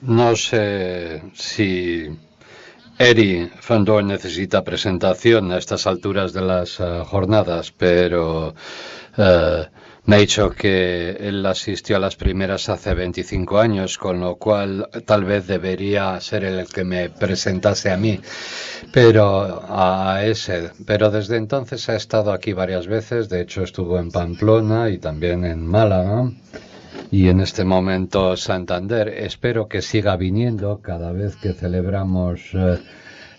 No sé si Eddie Van Dorn necesita presentación a estas alturas de las jornadas, pero me ha dicho que él asistió a las primeras hace 25 años, con lo cual tal vez debería ser el que me presentase a mí, pero desde entonces ha estado aquí varias veces. De hecho estuvo en Pamplona y también en Málaga. Y en este momento Santander. Espero que siga viniendo cada vez que celebramos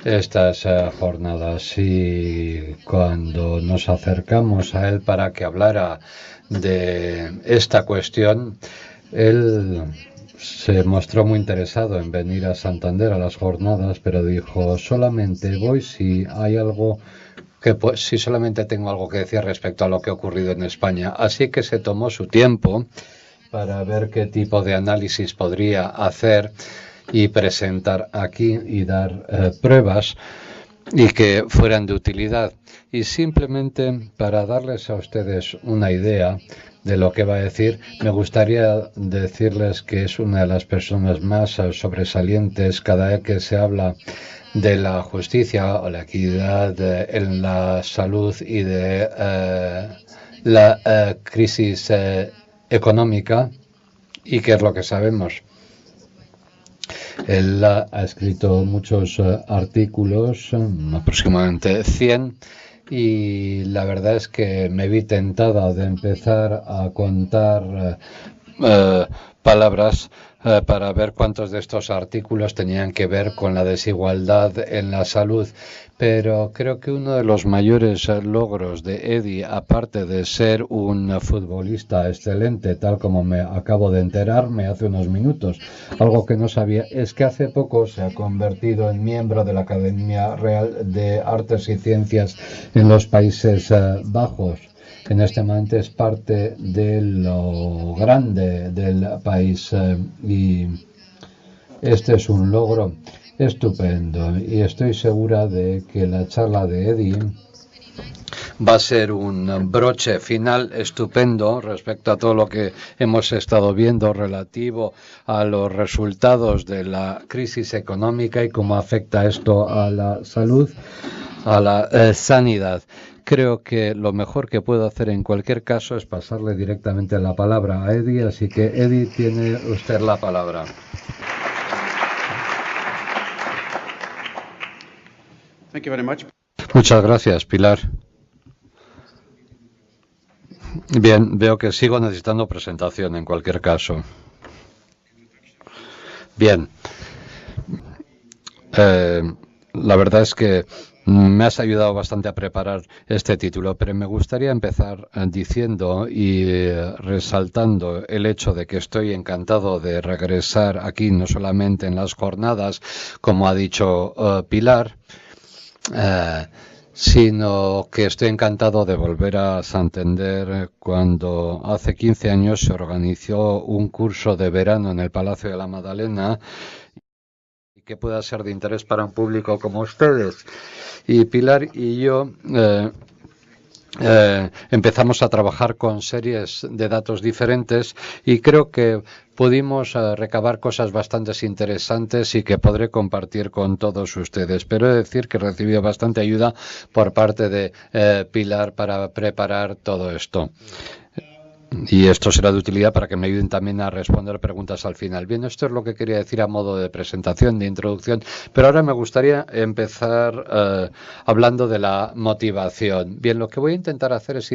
estas jornadas, y cuando nos acercamos a él para que hablara de esta cuestión, él se mostró muy interesado en venir a Santander a las jornadas, pero dijo: solamente voy si hay algo si solamente tengo algo que decir respecto a lo que ha ocurrido en España. Así que se tomó su tiempo para ver qué tipo de análisis podría hacer y presentar aquí y dar pruebas y que fueran de utilidad. Y simplemente para darles a ustedes una idea de lo que va a decir, me gustaría decirles que es una de las personas más sobresalientes cada vez que se habla de la justicia o la equidad en la salud y de la crisis económica. ¿Y qué es lo que sabemos? Él ha escrito muchos artículos, aproximadamente 100, y la verdad es que me vi tentada de empezar a contar palabras para ver cuántos de estos artículos tenían que ver con la desigualdad en la salud. Pero creo que uno de los mayores logros de Eddie, aparte de ser un futbolista excelente, tal como me acabo de enterarme hace unos minutos, algo que no sabía, es que hace poco se ha convertido en miembro de la Academia Real de Artes y Ciencias en los Países Bajos. En este momento es parte de lo grande del país, y este es un logro estupendo, y estoy segura de que la charla de Eddie va a ser un broche final estupendo respecto a todo lo que hemos estado viendo relativo a los resultados de la crisis económica y cómo afecta esto a la salud, a la sanidad. Creo que lo mejor que puedo hacer en cualquier caso es pasarle directamente la palabra a Eddie, así que Eddie, tiene usted la palabra. Thank you very much. Muchas gracias, Pilar. Bien, veo que sigo necesitando presentación en cualquier caso. Bien. La verdad es que me has ayudado bastante a preparar este título, pero me gustaría empezar diciendo y resaltando el hecho de que estoy encantado de regresar aquí, no solamente en las jornadas, como ha dicho Pilar, sino que estoy encantado de volver a Santander cuando hace 15 años se organizó un curso de verano en el Palacio de la Madalena y que pueda ser de interés para un público como ustedes. Y Pilar y yo empezamos a trabajar con series de datos diferentes y creo que pudimos recabar cosas bastante interesantes y que podré compartir con todos ustedes. Pero he de decir que recibí bastante ayuda por parte de Pilar para preparar todo esto. Y esto será de utilidad para que me ayuden también a responder preguntas al final. Bien, esto es lo que quería decir a modo de presentación, de introducción, pero ahora me gustaría empezar hablando de la motivación. Bien, lo que voy a intentar hacer es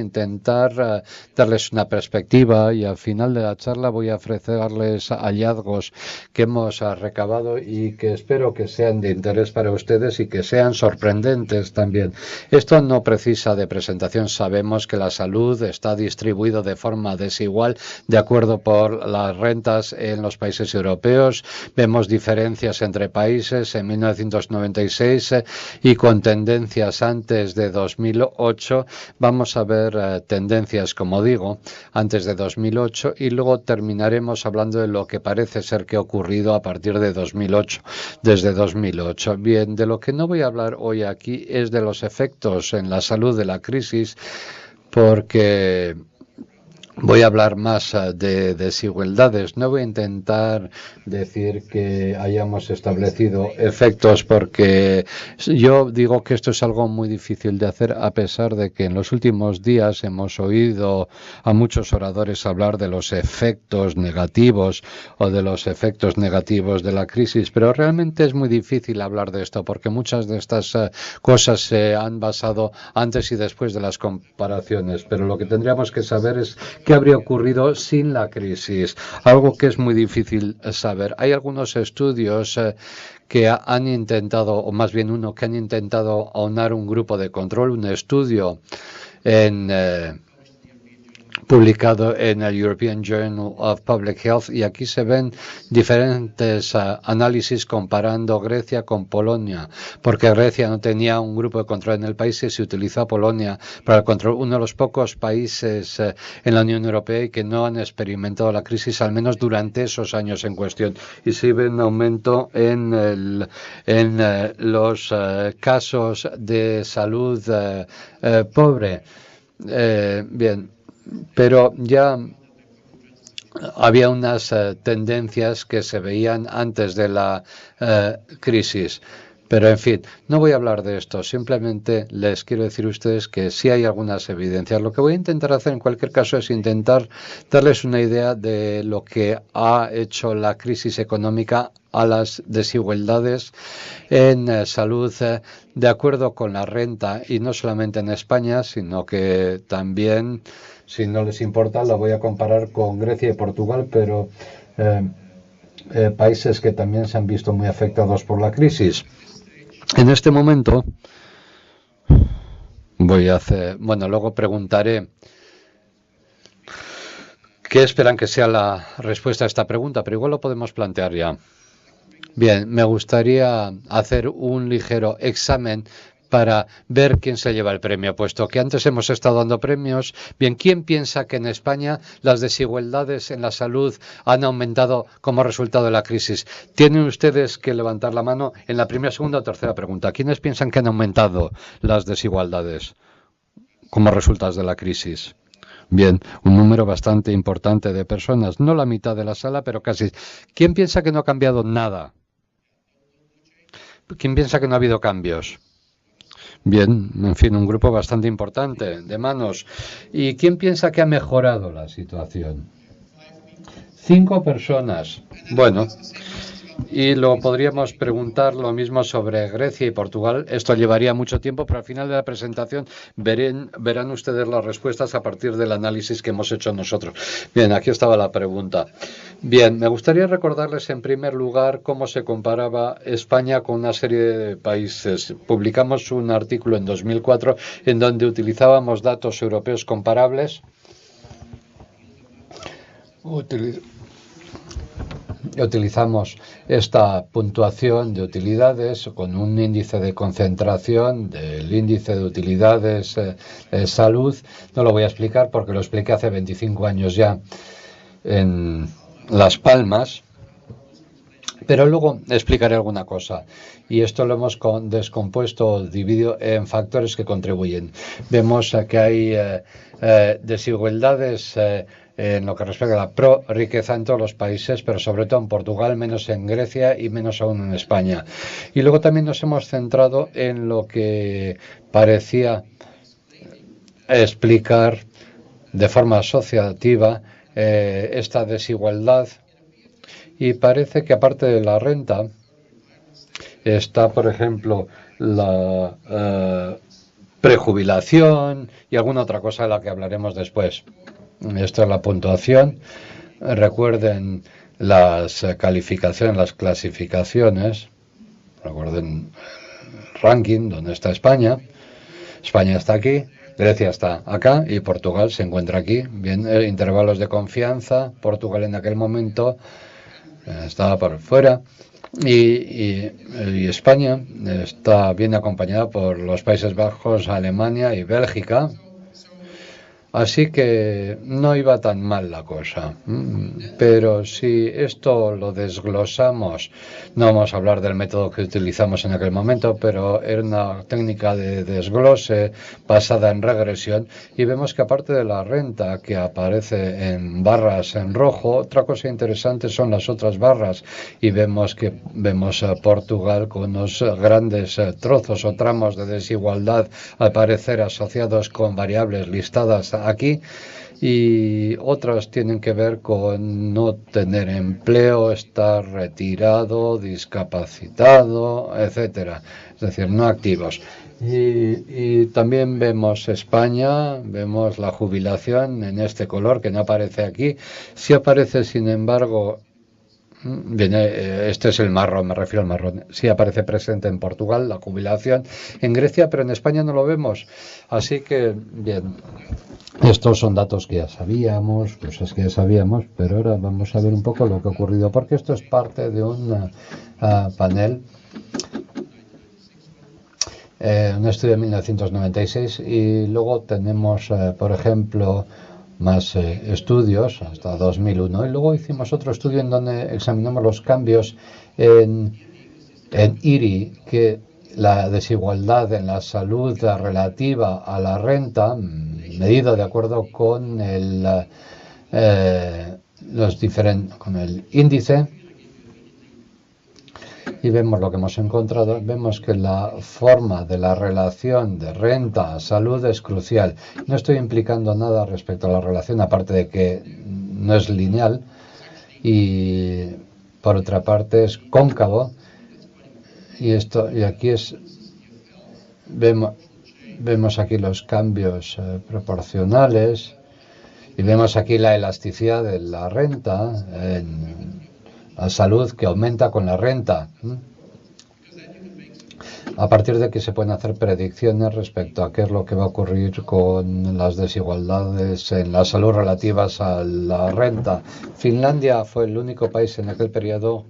darles una perspectiva y al final de la charla voy a ofrecerles hallazgos que hemos recabado y que espero que sean de interés para ustedes y que sean sorprendentes también. Esto no precisa de presentación. Sabemos que la salud está distribuida de forma desigual de acuerdo por las rentas en los países europeos. Vemos diferencias entre países en 1996 y con tendencias antes de 2008. Vamos a ver tendencias, como digo, antes de 2008 y luego terminaremos hablando de lo que parece ser que ha ocurrido a partir de 2008, desde 2008. Bien, de lo que no voy a hablar hoy aquí es de los efectos en la salud de la crisis, porque Voy a hablar más de desigualdades. No voy a intentar decir que hayamos establecido efectos porque yo digo que esto es algo muy difícil de hacer a pesar de que en los últimos días hemos oído a muchos oradores hablar de los efectos negativos o de los efectos negativos de la crisis, pero realmente es muy difícil hablar de esto porque muchas de estas cosas se han basado antes y después de las comparaciones, pero lo que tendríamos que saber es qué habría ocurrido sin la crisis, algo que es muy difícil saber. Hay algunos estudios que han intentado, o más bien uno que han intentado aunar un grupo de control, un estudio en publicado en el European Journal of Public Health, y aquí se ven diferentes análisis comparando Grecia con Polonia, porque Grecia no tenía un grupo de control en el país y se utilizó a Polonia para el control, uno de los pocos países en la Unión Europea y que no han experimentado la crisis, al menos durante esos años en cuestión, y se ve un aumento en los casos de salud pobre. Bien. Pero ya había unas tendencias que se veían antes de la crisis. Pero, en fin, no voy a hablar de esto. Simplemente les quiero decir a ustedes que sí hay algunas evidencias. Lo que voy a intentar hacer en cualquier caso es intentar darles una idea de lo que ha hecho la crisis económica a las desigualdades en salud de acuerdo con la renta, y no solamente en España, sino que también, si no les importa, lo voy a comparar con Grecia y Portugal, pero países que también se han visto muy afectados por la crisis. En este momento voy a hacer, bueno, luego preguntaré qué esperan que sea la respuesta a esta pregunta, pero igual lo podemos plantear ya. Bien, me gustaría hacer un ligero examen para ver quién se lleva el premio, puesto que antes hemos estado dando premios. Bien, ¿quién piensa que en España las desigualdades en la salud han aumentado como resultado de la crisis? Tienen ustedes que levantar la mano en la primera, segunda o tercera pregunta. ¿Quiénes piensan que han aumentado las desigualdades como resultado de la crisis? Bien, un número bastante importante de personas, no la mitad de la sala, pero casi. ¿Quién piensa que no ha cambiado nada? ¿Quién piensa que no ha habido cambios? Bien, en fin, un grupo bastante importante de manos. ¿Y quién piensa que ha mejorado la situación? 5 personas. Bueno, y lo podríamos preguntar lo mismo sobre Grecia y Portugal. Esto llevaría mucho tiempo, pero al final de la presentación verán ustedes las respuestas a partir del análisis que hemos hecho nosotros. Bien, aquí estaba la pregunta. Bien, me gustaría recordarles en primer lugar cómo se comparaba España con una serie de países. Publicamos un artículo en 2004 en donde utilizábamos datos europeos comparables. Utilizamos esta puntuación de utilidades con un índice de concentración del índice de utilidades salud. No lo voy a explicar porque lo expliqué hace 25 años ya en Las Palmas, pero luego explicaré alguna cosa. Y esto lo hemos descompuesto, dividido en factores que contribuyen. Vemos que hay desigualdades en lo que respecta a la pro-riqueza en todos los países, pero sobre todo en Portugal, menos en Grecia y menos aún en España. Y luego también nos hemos centrado en lo que parecía explicar de forma asociativa esta desigualdad, y parece que aparte de la renta está, por ejemplo, la prejubilación y alguna otra cosa de la que hablaremos después. Esta es la puntuación. Recuerden las calificaciones, las clasificaciones. Recuerden el ranking, donde está España. España está aquí, Grecia está acá y Portugal se encuentra aquí. Bien, intervalos de confianza. Portugal en aquel momento estaba por fuera. Y España está bien acompañada por los Países Bajos, Alemania y Bélgica. Así que no iba tan mal la cosa. Pero si esto lo desglosamos, no vamos a hablar del método que utilizamos en aquel momento, pero era una técnica de desglose basada en regresión, y vemos que aparte de la renta que aparece en barras en rojo, otra cosa interesante son las otras barras, y vemos a Portugal con unos grandes trozos o tramos de desigualdad, al parecer asociados con variables listadas aquí, y otras tienen que ver con no tener empleo, estar retirado, discapacitado, etcétera, es decir, no activos. Y también vemos España, vemos la jubilación en este color que no aparece aquí. Sí aparece, sin embargo, bien, este es el marrón, me refiero al marrón. Sí aparece presente en Portugal la jubilación, en Grecia, pero en España no lo vemos. Así que, bien, estos son datos que ya sabíamos, cosas que ya sabíamos, pero ahora vamos a ver un poco lo que ha ocurrido, porque esto es parte de un panel, un estudio de 1996, y luego tenemos, por ejemplo, más estudios hasta 2001, y luego hicimos otro estudio en donde examinamos los cambios en IRI, que la desigualdad en la salud relativa a la renta, medido de acuerdo con con el índice, y vemos lo que hemos encontrado. Vemos que la forma de la relación de renta a salud es crucial. No estoy implicando nada respecto a la relación, aparte de que no es lineal, y por otra parte es cóncavo, y aquí vemos aquí los cambios proporcionales, y vemos aquí la elasticidad de la renta en la salud, que aumenta con la renta, a partir de que se pueden hacer predicciones respecto a qué es lo que va a ocurrir con las desigualdades en la salud relativas a la renta. Finlandia fue el único país en aquel periodo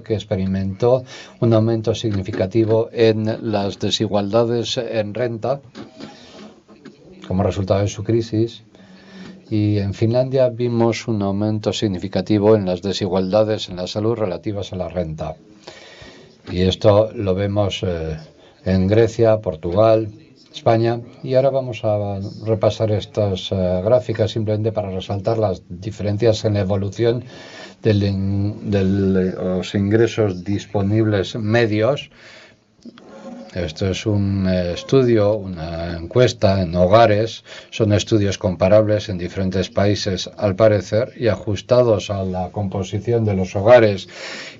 que experimentó un aumento significativo en las desigualdades en renta como resultado de su crisis. Y en Finlandia vimos un aumento significativo en las desigualdades en la salud relativas a la renta. Y esto lo vemos en Grecia, Portugal, España. Y ahora vamos a repasar estas gráficas simplemente para resaltar las diferencias en la evolución de los ingresos disponibles medios. Esto es un estudio, una encuesta en hogares. Son estudios comparables en diferentes países, al parecer, y ajustados a la composición de los hogares.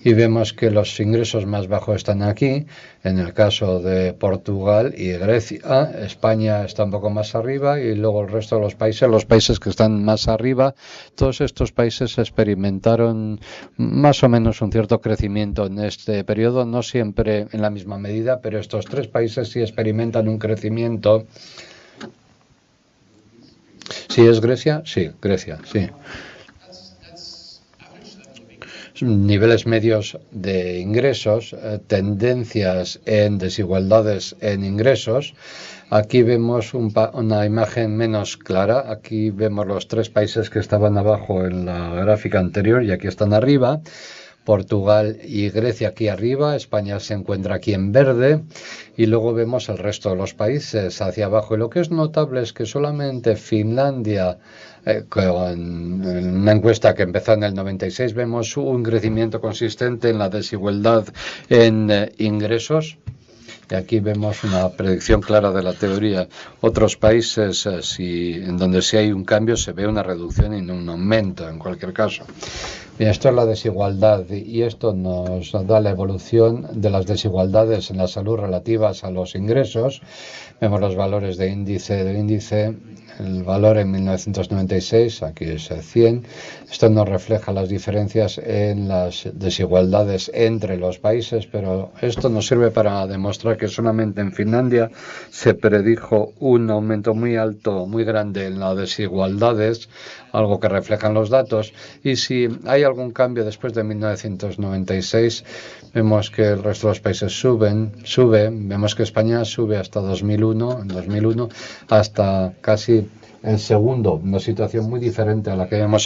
Y vemos que los ingresos más bajos están aquí, en el caso de Portugal y Grecia. España está un poco más arriba, y luego el resto de los países que están más arriba, todos estos países experimentaron más o menos un cierto crecimiento en este periodo, no siempre en la misma medida, pero estos tres países sí experimentan un crecimiento. ¿Sí es Grecia? Sí, Grecia, sí. Niveles medios de ingresos, tendencias en desigualdades en ingresos. Aquí vemos una imagen menos clara. Aquí vemos los tres países que estaban abajo en la gráfica anterior, y aquí están arriba. Portugal y Grecia aquí arriba, España se encuentra aquí en verde, y luego vemos el resto de los países hacia abajo. Y lo que es notable es que solamente Finlandia, con una encuesta que empezó en el 96, vemos un crecimiento consistente en la desigualdad en ingresos. Y aquí vemos una predicción clara de la teoría. Otros países, en donde sí hay un cambio, se ve una reducción y no un aumento, en cualquier caso. Bien, esto es la desigualdad, y esto nos da la evolución de las desigualdades en la salud relativas a los ingresos. Vemos los valores de índice, el valor en 1996, aquí es 100. Esto nos refleja las diferencias en las desigualdades entre los países, pero esto nos sirve para demostrar que solamente en Finlandia se predijo un aumento muy alto, muy grande en las desigualdades, algo que reflejan los datos. Y si hay algún cambio después de 1996, vemos que el resto de los países sube. Vemos que España sube hasta 2001, hasta casi El segundo, una situación muy diferente a la que hemos